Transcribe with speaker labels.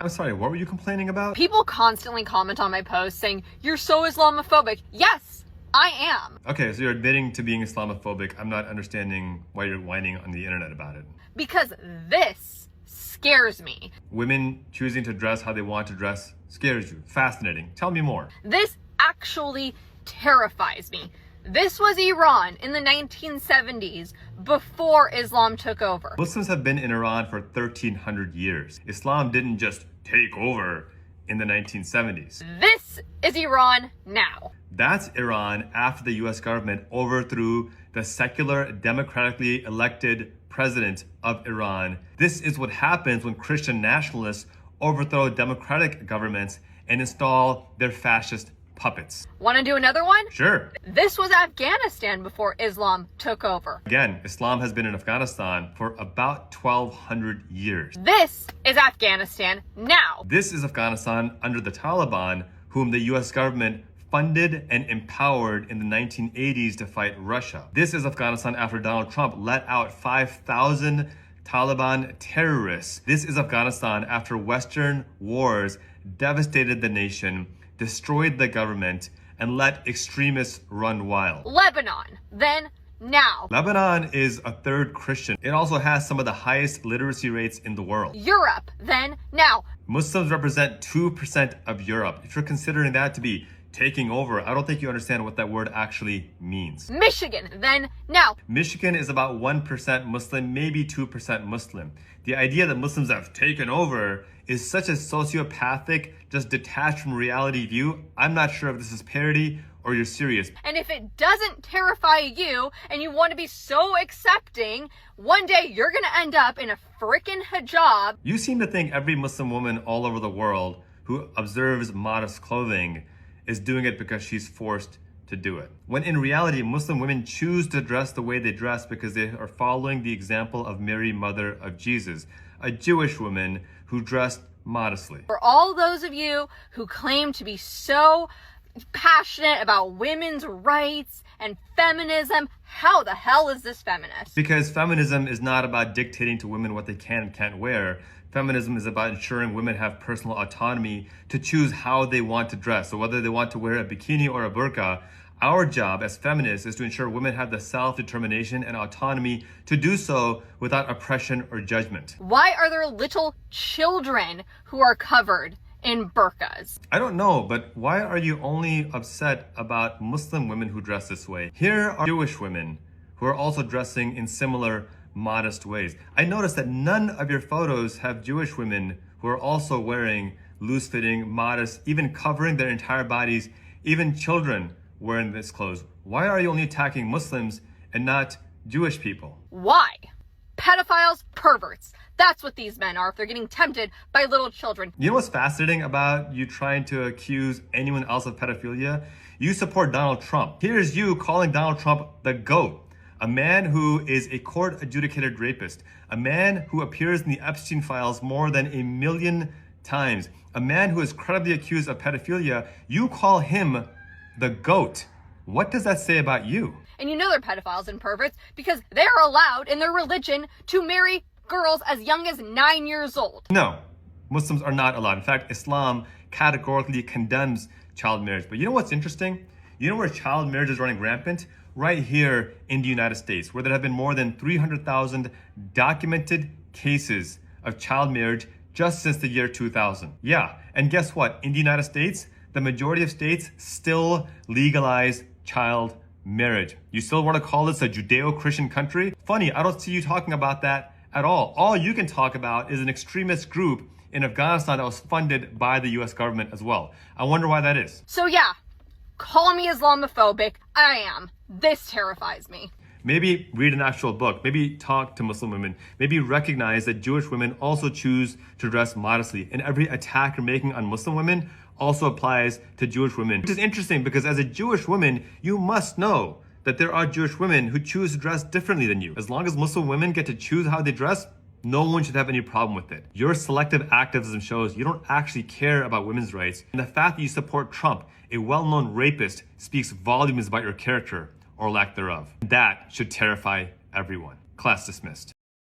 Speaker 1: I'm sorry, what were you complaining about?
Speaker 2: People constantly comment on my posts saying, "You're so Islamophobic." Yes, I am.
Speaker 1: Okay, so you're admitting to being Islamophobic. I'm not understanding why you're whining on the internet about it.
Speaker 2: Because this scares me.
Speaker 1: Women choosing to dress how they want to dress scares you. Fascinating. Tell me more.
Speaker 2: This actually terrifies me. This was Iran in the 1970s, before Islam took over.
Speaker 1: Muslims have been in Iran for 1,300 years. Islam didn't just take over in the 1970s.
Speaker 2: This is Iran now.
Speaker 1: That's Iran after the US government overthrew the secular, democratically elected president of Iran. This is what happens when Christian nationalists overthrow democratic governments and install their fascist puppets.
Speaker 2: Want to do another one?
Speaker 1: Sure.
Speaker 2: This was Afghanistan before Islam took over.
Speaker 1: Again, Islam has been in Afghanistan for about 1,200 years.
Speaker 2: This is Afghanistan now.
Speaker 1: This is Afghanistan under the Taliban, whom the US government funded and empowered in the 1980s to fight Russia. This is Afghanistan after Donald Trump let out 5,000 Taliban terrorists. This is Afghanistan after Western wars devastated the nation, destroyed the government, and let extremists run wild.
Speaker 2: Lebanon, then now.
Speaker 1: Lebanon is a third Christian. It also has some of the highest literacy rates in the world.
Speaker 2: Europe, then now.
Speaker 1: Muslims represent 2% of Europe. If you're considering that to be taking over, I don't think you understand what that word actually means.
Speaker 2: Michigan, then now.
Speaker 1: Michigan is about 1% Muslim, maybe 2% Muslim. The idea that Muslims have taken over is such a sociopathic, just detached from reality view. I'm not sure if this is parody or you're serious.
Speaker 2: And if it doesn't terrify you and you want to be so accepting, one day you're going to end up in a frickin' hijab.
Speaker 1: You seem to think every Muslim woman all over the world who observes modest clothing is doing it because she's forced to do it. When in reality, Muslim women choose to dress the way they dress because they are following the example of Mary, mother of Jesus, a Jewish woman who dressed modestly.
Speaker 2: For all those of you who claim to be so passionate about women's rights and feminism, how the hell is this feminist?
Speaker 1: Because feminism is not about dictating to women what they can and can't wear. Feminism is about ensuring women have personal autonomy to choose how they want to dress. So whether they want to wear a bikini or a burqa, our job as feminists is to ensure women have the self-determination and autonomy to do so without oppression or judgment.
Speaker 2: Why are there little children who are covered in burqas?
Speaker 1: I don't know, but why are you only upset about Muslim women who dress this way? Here are Jewish women who are also dressing in similar modest ways. I noticed that none of your photos have Jewish women who are also wearing loose-fitting, modest, even covering their entire bodies, even children wearing this clothes. Why are you only attacking Muslims and not Jewish people?
Speaker 2: Why? Pedophiles, perverts. That's what these men are if they're getting tempted by little children.
Speaker 1: You know what's fascinating about you trying to accuse anyone else of pedophilia? You support Donald Trump. Here's you calling Donald Trump the GOAT. A man who is a court-adjudicated rapist, a man who appears in the Epstein files more than 1 million times, a man who is credibly accused of pedophilia, you call him the GOAT. What does that say about you?
Speaker 2: And you know they're pedophiles and perverts because they're allowed in their religion to marry girls as young as 9 years old.
Speaker 1: No, Muslims are not allowed. In fact, Islam categorically condemns child marriage. But you know what's interesting? You know where child marriage is running rampant? Right here in the United States, where there have been more than 300,000 documented cases of child marriage just since the year 2000. Yeah, and guess what? In the United States, the majority of states still legalize child marriage. You still want to call this a Judeo-Christian country? Funny, I don't see you talking about that at all. All you can talk about is an extremist group in Afghanistan that was funded by the US government as well. I wonder why that is.
Speaker 2: So yeah, call me Islamophobic. I am. This terrifies me.
Speaker 1: Maybe read an actual book. Maybe talk to Muslim women. Maybe recognize that Jewish women also choose to dress modestly. And every attack you're making on Muslim women also applies to Jewish women. Which is interesting because as a Jewish woman, you must know that there are Jewish women who choose to dress differently than you. As long as Muslim women get to choose how they dress, no one should have any problem with it. Your selective activism shows you don't actually care about women's rights. And the fact that you support Trump, a well-known rapist, speaks volumes about your character or lack thereof. That should terrify everyone. Class dismissed.